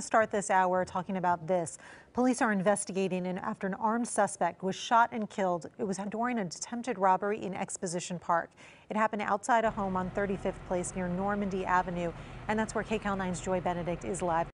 Start this hour talking about this. Police are investigating after an armed suspect was shot and killed. It was during an attempted robbery in Exposition Park. It happened outside a home on 35th Place near Normandy Avenue, and that's where KCAL 9's Joy Benedict is live.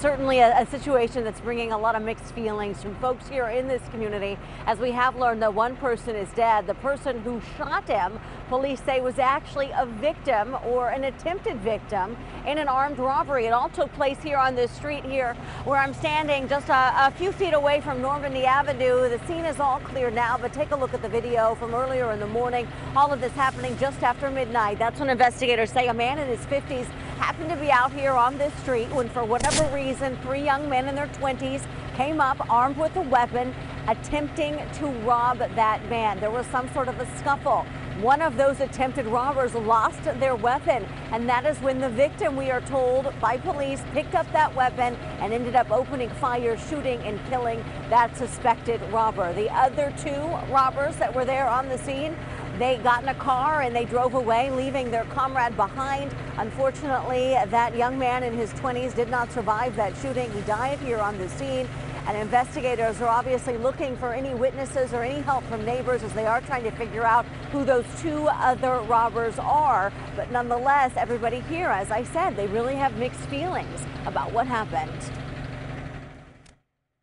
Certainly a situation that's bringing a lot of mixed feelings from folks here in this community, as we have learned that one person is dead. The person who shot him, police say, was actually a victim or an attempted victim in an armed robbery. It all took place here on this street here where I'm standing, just a few feet away from Normandy Avenue. The scene is all clear now, but take a look at the video from earlier in the morning. All of this happening just after midnight. That's when investigators say a man in his 50s happened to be out here on this street when, for whatever reason, three young men in their 20s came up armed with a weapon, attempting to rob that man. There was some sort of a scuffle. One of those attempted robbers lost their weapon, and that is when the victim, we are told by police, picked up that weapon and ended up opening fire, shooting and killing that suspected robber. The other two robbers that were there on the scene, they got in a car and they drove away, leaving their comrade behind. Unfortunately, that young man in his 20s did not survive that shooting. He died here on the scene. And investigators are obviously looking for any witnesses or any help from neighbors as they are trying to figure out who those two other robbers are. But nonetheless, everybody here, as I said, they really have mixed feelings about what happened.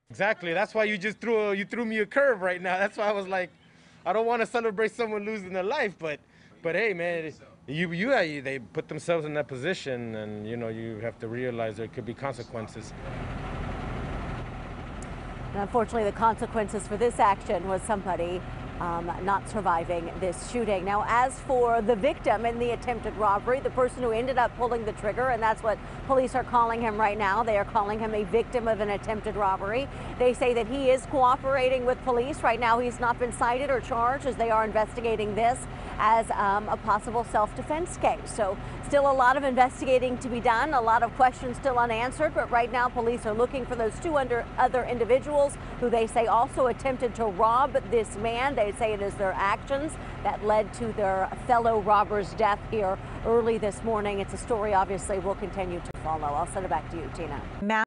Exactly. That's why you threw me a curve right now. That's why I was like, I don't want to celebrate someone losing their life, but hey, man, they put themselves in that position, and you have to realize there could be consequences. And unfortunately, the consequences for this action was somebody not surviving this shooting. Now, as for the victim in the attempted robbery, the person who ended up pulling the trigger, and that's what police are calling him right now. They are calling him a victim of an attempted robbery. They say that he is cooperating with police. Right now, he's not been cited or charged, as they are investigating this as a possible self-defense case. So still a lot of investigating to be done, a lot of questions still unanswered, but right now police are looking for those two other individuals who they say also attempted to rob this man. They say it is their actions that led to their fellow robber's death here early this morning. It's a story obviously we'll continue to follow. I'll send it back to you, Tina.